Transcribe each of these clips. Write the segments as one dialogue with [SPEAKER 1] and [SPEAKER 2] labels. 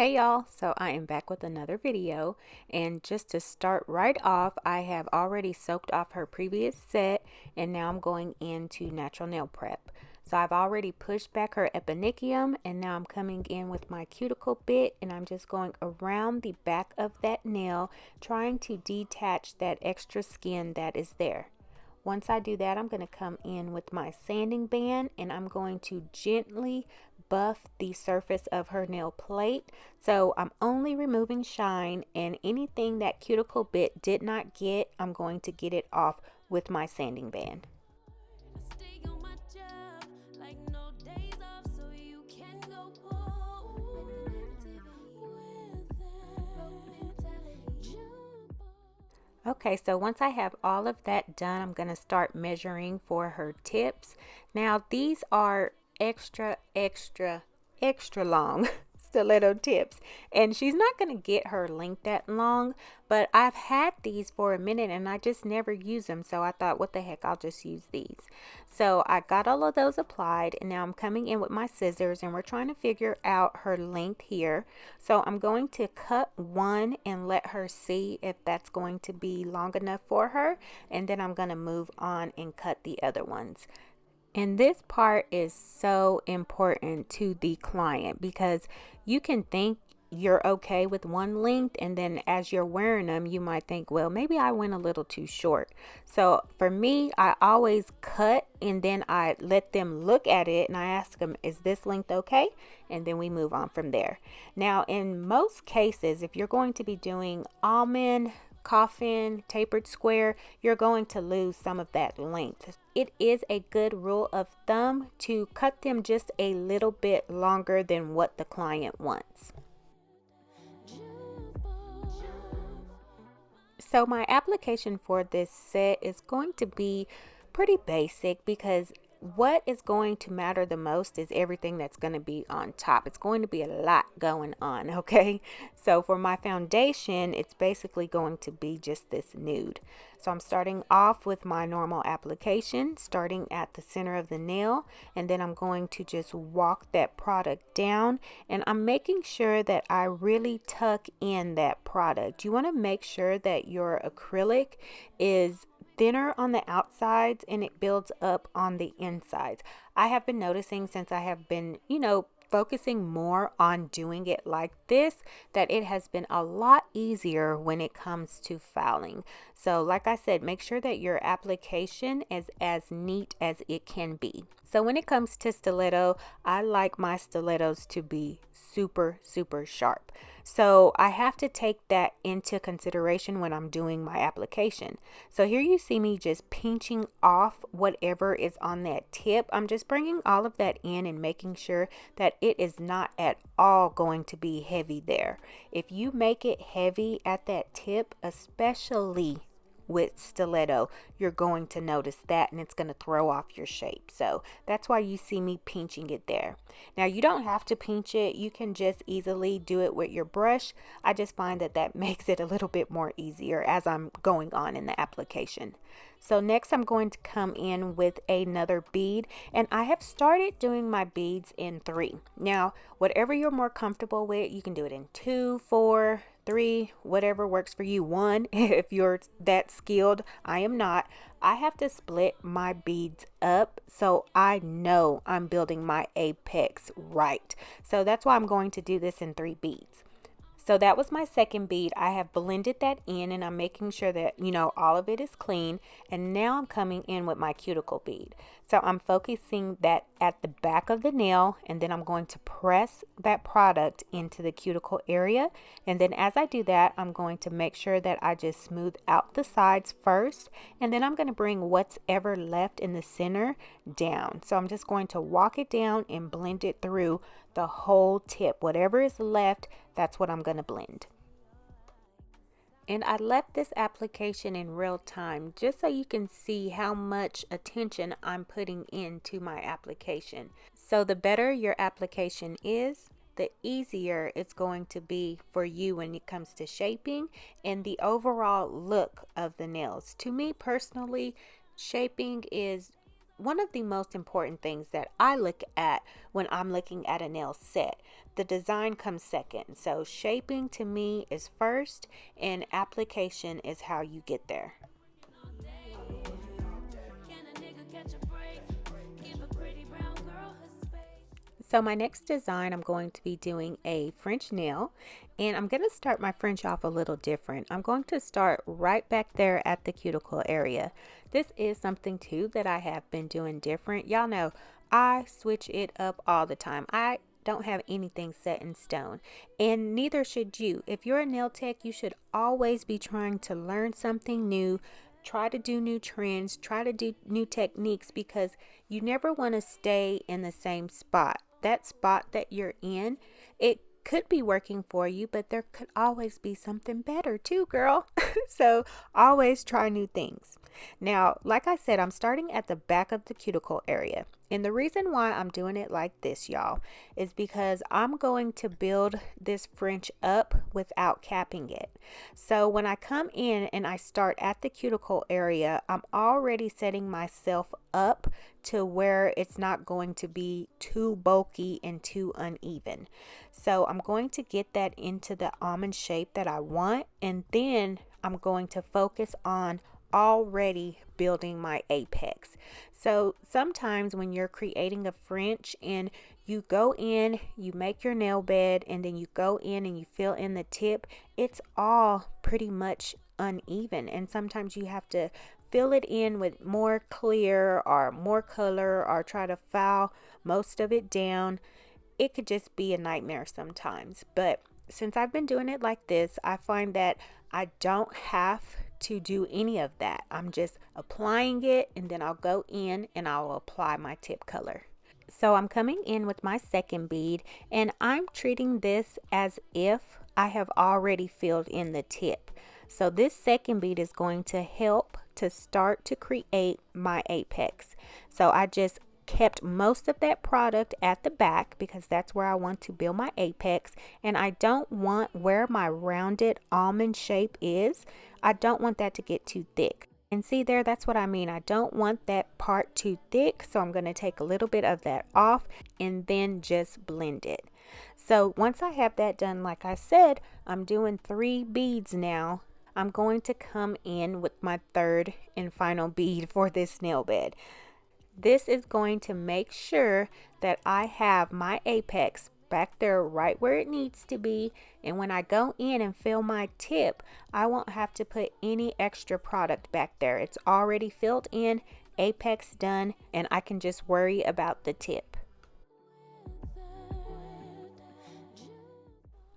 [SPEAKER 1] Hey y'all, so I am back with another video, and just to start right off, I have already soaked off her previous set and now I'm going into natural nail prep. So I've already pushed back her eponychium and now I'm coming in with my cuticle bit and I'm just going around the back of that nail, trying to detach that extra skin that is there. Once I do that, I'm going to come in with my sanding band and I'm going to gently buff the surface of her nail plate. So I'm only removing shine, and anything that cuticle bit did not get, I'm going to get it off with my sanding band. Okay, so once I have all of that done, I'm going to start measuring for her tips. Now, these are extra long stiletto tips, and she's not going to get her length that long, but I've had these for a minute and I just never use them, so I thought, what the heck, I'll just use these. So I got all of those applied and now I'm coming in with my scissors and we're trying to figure out her length here. So I'm going to cut one and let her see if that's going to be long enough for her, and then I'm going to move on and cut the other ones. And this part is so important to the client because you can think you're okay with one length, and then as you're wearing them you might think, well, maybe I went a little too short. So for me, I always cut and then I let them look at it and I ask them, is this length okay? And then we move on from there. Now in most cases, if you're going to be doing almond, coffin, tapered square, you're going to lose some of that length. It is a good rule of thumb to cut them just a little bit longer than what the client wants. So my application for this set is going to be pretty basic because what is going to matter the most is everything that's going to be on top. It's going to be a lot going on, okay? So for my foundation, it's basically going to be just this nude. So I'm starting off with my normal application, starting at the center of the nail, and then I'm going to just walk that product down, and I'm making sure that I really tuck in that product. You want to make sure that your acrylic is thinner on the outsides and it builds up on the insides. I have been noticing since I have been, focusing more on doing it like this, that it has been a lot easier when it comes to filing. So like I said, make sure that your application is as neat as it can be. So when it comes to stiletto, I like my stilettos to be super sharp. So I have to take that into consideration when I'm doing my application. So here you see me just pinching off whatever is on that tip. I'm just bringing all of that in and making sure that it is not at all going to be heavy there. If you make it heavy at that tip, especially with stiletto, you're going to notice that and it's going to throw off your shape. So that's why you see me pinching it there. Now you don't have to pinch it, you can just easily do it with your brush. I just find that that makes it a little bit more easier as I'm going on in the application. So next I'm going to come in with another bead, and I have started doing my beads in 3. Now whatever you're more comfortable with, you can do it in 2, 4, 3, whatever works for you. 1 if you're that skilled. I am not. I have to split my beads up so I know I'm building my apex right. So that's why I'm going to do this in 3 beads. So that was my second bead. I have blended that in and I'm making sure that, all of it is clean. And now I'm coming in with my cuticle bead. So I'm focusing that at the back of the nail, and then I'm going to press that product into the cuticle area. And then as I do that, I'm going to make sure that I just smooth out the sides first. And then I'm going to bring what's ever left in the center down. So I'm just going to walk it down and blend it through the whole tip. Whatever is left, that's what I'm going to blend. And I left this application in real time just so you can see how much attention I'm putting into my application. So the better your application is, the easier it's going to be for you when it comes to shaping and the overall look of the nails. To me personally, shaping is one of the most important things that I look at when I'm looking at a nail set. The design comes second. So shaping to me is first, and application is how you get there. So my next design, I'm going to be doing a French nail, and I'm going to start my French off a little different. I'm going to start right back there at the cuticle area. This is something too that I have been doing different. Y'all know I switch it up all the time. I don't have anything set in stone, and neither should you. If you're a nail tech, you should always be trying to learn something new. Try to do new trends, try to do new techniques, because you never want to stay in the same spot. That spot that you're in, it could be working for you, but there could always be something better too, girl. So always try new things. Now, like I said, I'm starting at the back of the cuticle area. And the reason why I'm doing it like this, y'all, is because I'm going to build this French up without capping it. So when I come in and I start at the cuticle area, I'm already setting myself up to where it's not going to be too bulky and too uneven. So I'm going to get that into the almond shape that I want, and then I'm going to focus on already building my apex. So sometimes when you're creating a French and you go in, you make your nail bed, and then you go in and you fill in the tip, it's all pretty much uneven, and sometimes you have to fill it in with more clear or more color, or try to file most of it down. It could just be a nightmare sometimes. But since I've been doing it like this, I find that I don't have to do any of that. I'm just applying it, and then I'll go in and I'll apply my tip color. So I'm coming in with my second bead, and I'm treating this as if I have already filled in the tip. So this second bead is going to help to start to create my apex. So I just kept most of that product at the back because that's where I want to build my apex, and I don't want where my rounded almond shape is, I don't want that to get too thick. And see there, that's what I mean. I don't want that part too thick, so I'm going to take a little bit of that off and then just blend it. So once I have that done, like I said, I'm doing 3 beads now. I'm going to come in with my third and final bead for this nail bed. This is going to make sure that I have my apex back there right where it needs to be, and when I go in and fill my tip, I won't have to put any extra product back there. It's already filled in, apex done, and I can just worry about the tip.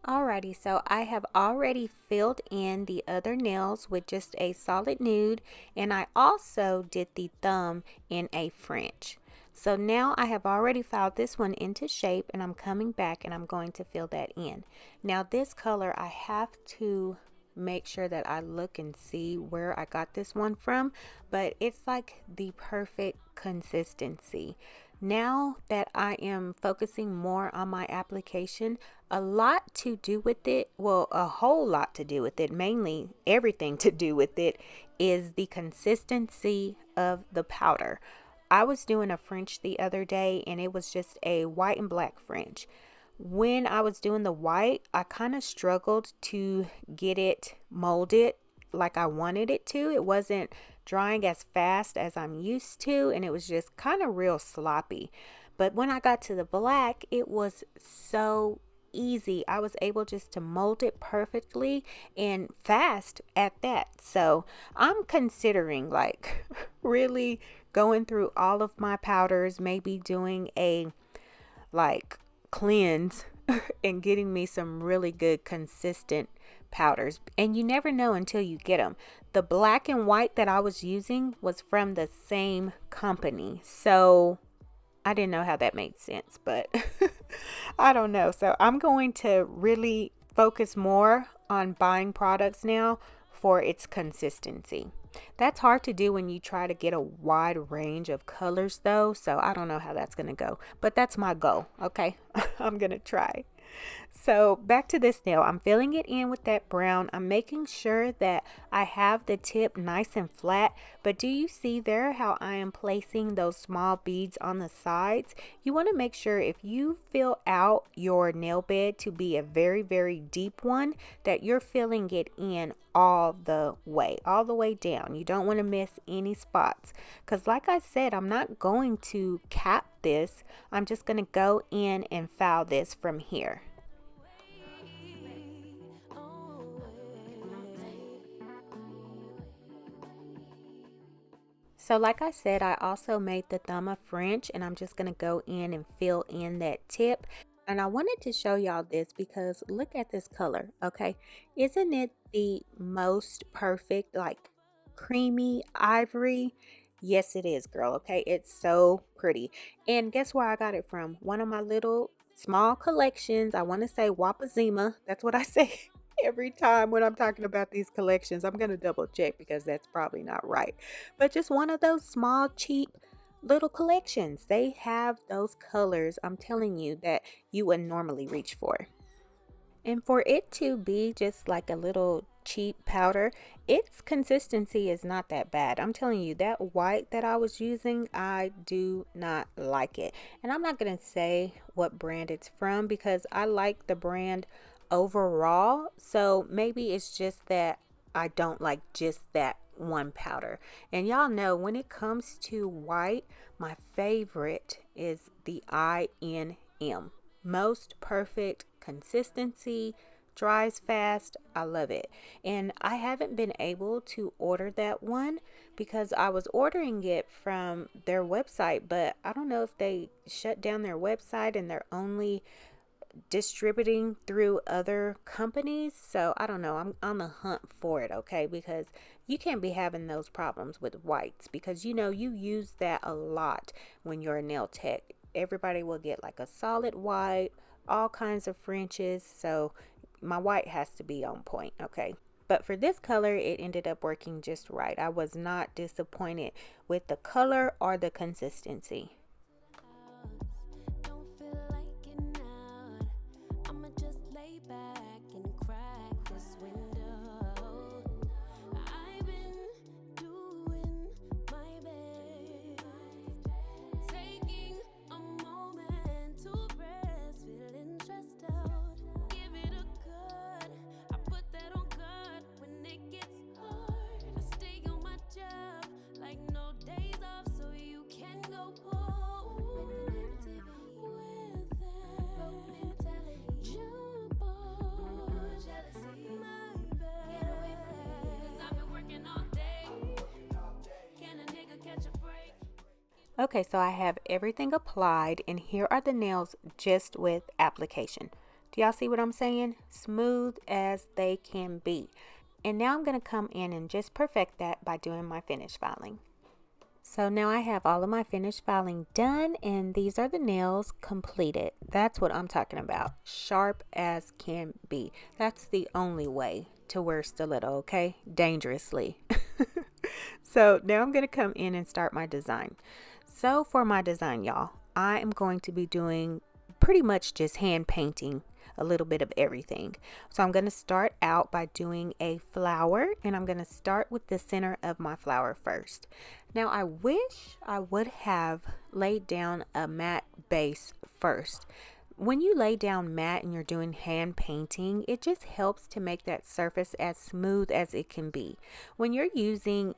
[SPEAKER 1] Alrighty, so I have already filled in the other nails with just a solid nude, and I also did the thumb in a French. So now I have already filed this one into shape, and I'm coming back and I'm going to fill that in. Now this color, I have to make sure that I look and see where I got this one from, but it's like the perfect consistency. Now that I am focusing more on my application, a lot to do with it, well, a whole lot to do with it, mainly everything to do with it, is the consistency of the powder. I was doing a French the other day, and it was just a white and black French. When I was doing the white, I kind of struggled to get it molded like I wanted it to. It wasn't drying as fast as I'm used to, and it was just kind of real sloppy. But when I got to the black, it was so easy. I was able just to mold it perfectly and fast at that. So I'm considering like really going through all of my powders, maybe doing a like cleanse and getting me some really good consistent powders. And you never know until you get them. The black and white that I was using was from the same company, so I didn't know how that made sense, but I don't know. So I'm going to really focus more on buying products now for its consistency. That's hard to do when you try to get a wide range of colors though, so I don't know how that's going to go, but that's my goal. Okay. I'm going to try. So back to this nail, I'm filling it in with that brown. I'm making sure that I have the tip nice and flat, but do you see there how I am placing those small beads on the sides? You want to make sure if you fill out your nail bed to be a very, very deep one, that you're filling it in all the way down. You don't want to miss any spots, because like I said, I'm not going to cap this. I'm just going to go in and file this from here. So like I said, I also made the thumb a French, and I'm just going to go in and fill in that tip. And I wanted to show y'all this because look at this color, okay? Isn't it the most perfect, like creamy ivory? Yes, it is, girl, okay? It's so pretty. And guess where I got it from? One of my little small collections. I want to say Wapazima. That's what I say. Every time when I'm talking about these collections, I'm going to double check because that's probably not right. But just one of those small, cheap little collections. They have those colors, I'm telling you, that you would normally reach for. And for it to be just like a little cheap powder, its consistency is not that bad. I'm telling you, that white that I was using, I do not like it. And I'm not going to say what brand it's from because I like the brand overall. So maybe it's just that I don't like just that one powder. And y'all know when it comes to white, my favorite is the INM. Most perfect consistency, dries fast. I love it. And I haven't been able to order that one because I was ordering it from their website, but I don't know if they shut down their website and they're only distributing through other companies. So I don't know. I'm on the hunt for it, okay? Because you can't be having those problems with whites because you know you use that a lot when you're a nail tech. Everybody will get like a solid white, all kinds of Frenches. So my white has to be on point, okay? But for this color, it ended up working just right. I was not disappointed with the color or the consistency. Okay, so I have everything applied, and here are the nails just with application. Do y'all see what I'm saying? Smooth as they can be. And now I'm going to come in and just perfect that by doing my finish filing. So now I have all of my finish filing done, and these are the nails completed. That's what I'm talking about. Sharp as can be. That's the only way to wear stiletto, okay? Dangerously. So now I'm going to come in and start my design. So for my design, y'all, I am going to be doing pretty much just hand painting a little bit of everything. So I'm going to start out by doing a flower, and I'm going to start with the center of my flower first. Now I wish I would have laid down a matte base first. When you lay down matte and you're doing hand painting, it just helps to make that surface as smooth as it can be. When you're using,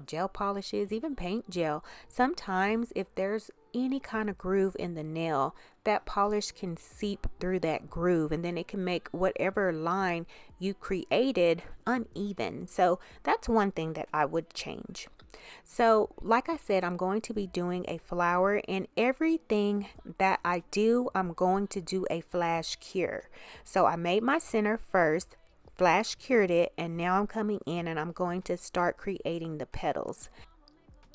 [SPEAKER 1] gel polishes, even paint gel, sometimes if there's any kind of groove in the nail, that polish can seep through that groove and then it can make whatever line you created uneven. So that's one thing that I would change. So like I said, I'm going to be doing a flower, and everything that I do, I'm going to do a flash cure. So I made my center first, flash cured it, and now I'm coming in and I'm going to start creating the petals.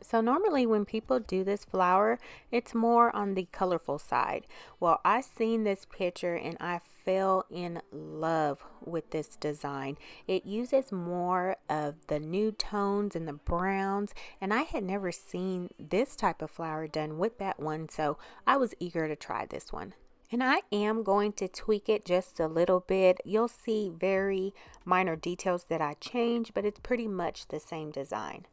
[SPEAKER 1] So normally when people do this flower, it's more on the colorful side. Well, I seen this picture and I fell in love with this design. It uses more of the nude tones and the browns, and I had never seen this type of flower done with that one, so I was eager to try this one. And I am going to tweak it just a little bit. You'll see very minor details that I change, but it's pretty much the same design.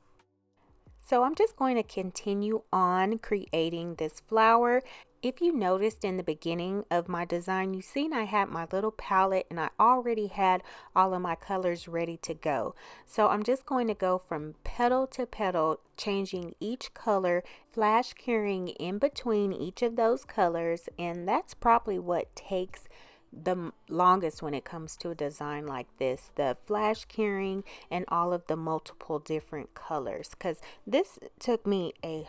[SPEAKER 1] So I'm just going to continue on creating this flower. If you noticed in the beginning of my design, you seen I had my little palette and I already had all of my colors ready to go. So I'm just going to go from petal to petal, changing each color, flash curing in between each of those colors, and that's probably what takes the longest when it comes to a design like this, the flash curing and all of the multiple different colors, because this took me a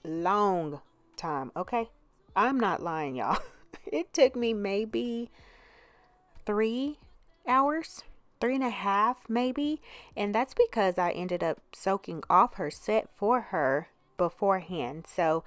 [SPEAKER 1] long time. Okay, I'm not lying, y'all. It took me maybe 3 hours, 3.5 maybe, and that's because I ended up soaking off her set for her beforehand. So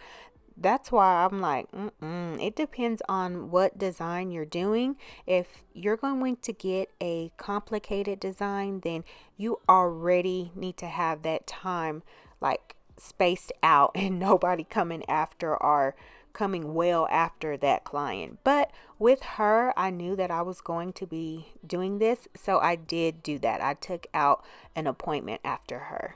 [SPEAKER 1] that's why I'm like, it depends on what design you're doing. If you're going to get a complicated design, then you already need to have that time like spaced out and nobody coming after or coming well after that client. But with her, I knew that I was going to be doing this, so I did do that. I took out an appointment after her.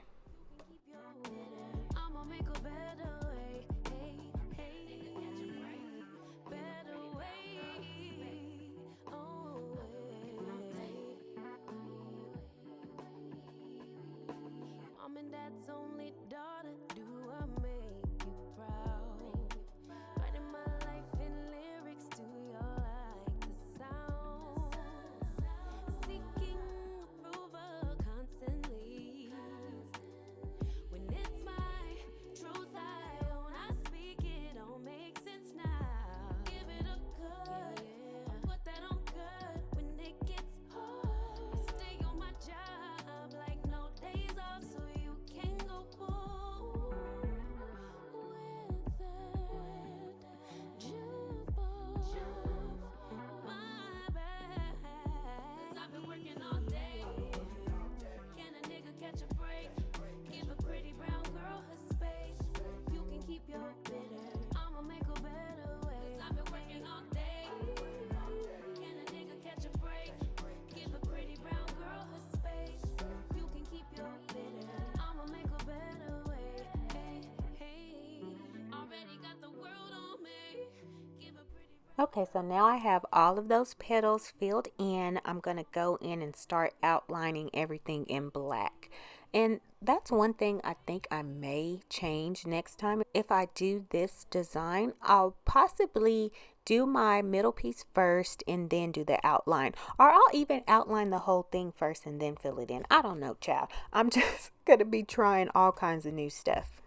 [SPEAKER 1] Okay, so now I have all of those petals filled in. I'm going to go in and start outlining everything in black. And that's one thing I think I may change next time. If I do this design, I'll possibly do my middle piece first and then do the outline. Or I'll even outline the whole thing first and then fill it in. I don't know, child. I'm just going to be trying all kinds of new stuff.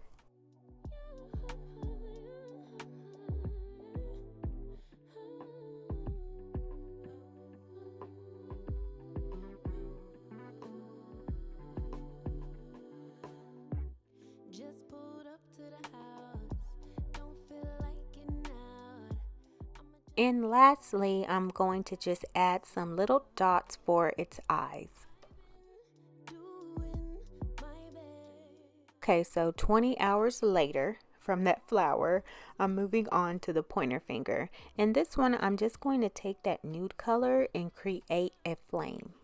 [SPEAKER 1] And lastly, I'm going to just add some little dots for its eyes. Okay, so 20 hours later from that flower, I'm moving on to the pointer finger. And this one, I'm just going to take that nude color and create a flame.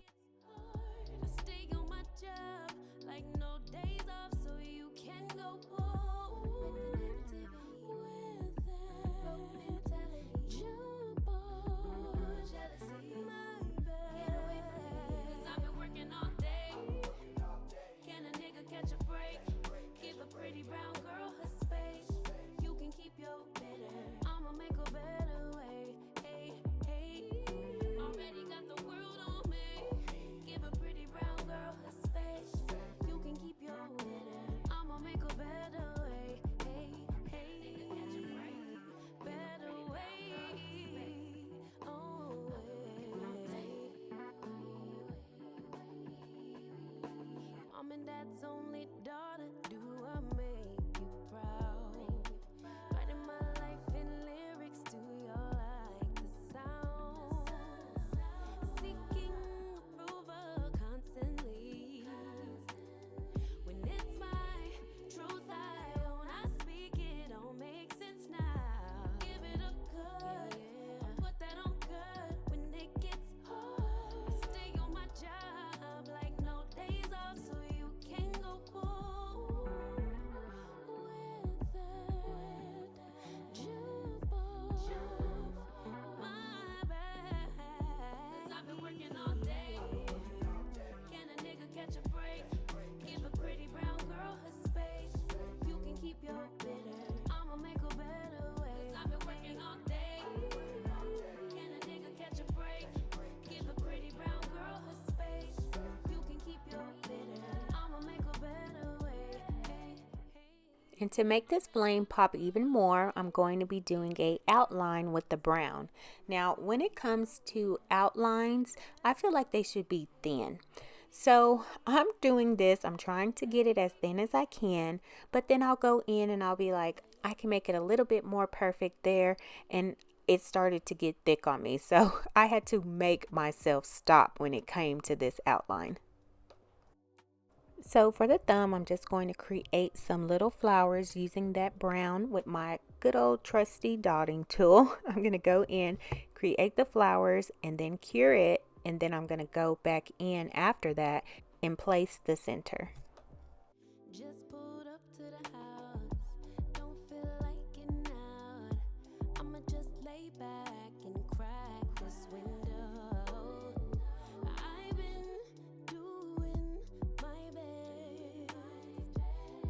[SPEAKER 1] And to make this flame pop even more, I'm going to be doing a outline with the brown. Now, when it comes to outlines, I feel like they should be thin. So I'm doing this, I'm trying to get it as thin as I can, but then I'll go in and I'll be like, I can make it a little bit more perfect there, and it started to get thick on me. So I had to make myself stop when it came to this outline. So for the thumb, I'm just going to create some little flowers using that brown with my good old trusty dotting tool. I'm going to go in, create the flowers, and then cure it. And then I'm going to go back in after that and place the center.
[SPEAKER 2] Just pulled up to the house, don't feel like getting out. I'ma just lay back and crack this window. I've been doing my best,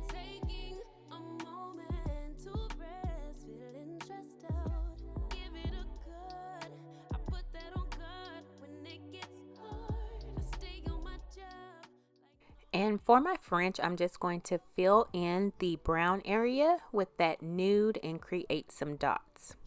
[SPEAKER 2] taking a moment to rest, feeling stressed out. Give it a good, I put that on God when it gets hard. I stay on my job.
[SPEAKER 1] And for my French, I'm just going to fill in the brown area with that nude and create some dots.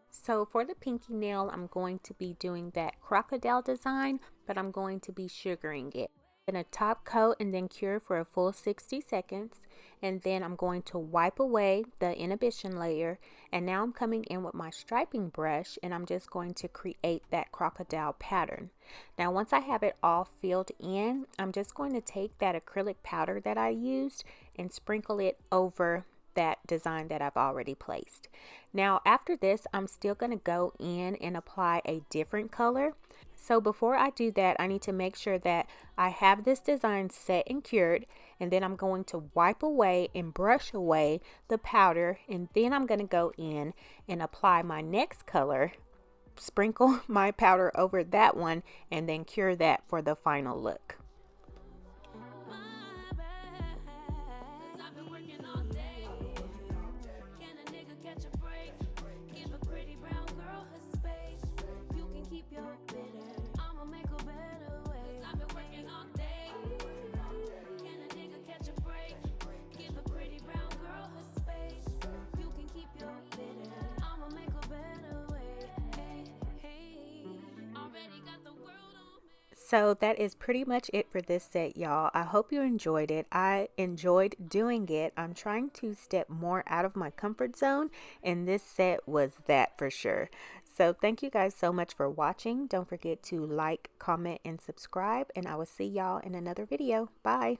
[SPEAKER 1] So for the pinky nail, I'm going to be doing that crocodile design, but I'm going to be sugaring it. In a top coat and then cure for a full 60 seconds. And then I'm going to wipe away the inhibition layer. And now I'm coming in with my striping brush and I'm just going to create that crocodile pattern. Now once I have it all filled in, I'm just going to take that acrylic powder that I used and sprinkle it over that design that I've already placed. Now after this, I'm still going to go in and apply a different color. So before I do that, I need to make sure that I have this design set and cured, and then I'm going to wipe away and brush away the powder, and then I'm going to go in and apply my next color, sprinkle my powder over that one, and then cure that for the final look. So that is pretty much it for this set, y'all. I hope you enjoyed it. I enjoyed doing it. I'm trying to step more out of my comfort zone, and this set was that for sure. So thank you guys so much for watching. Don't forget to like, comment, and subscribe, and I will see y'all in another video. Bye.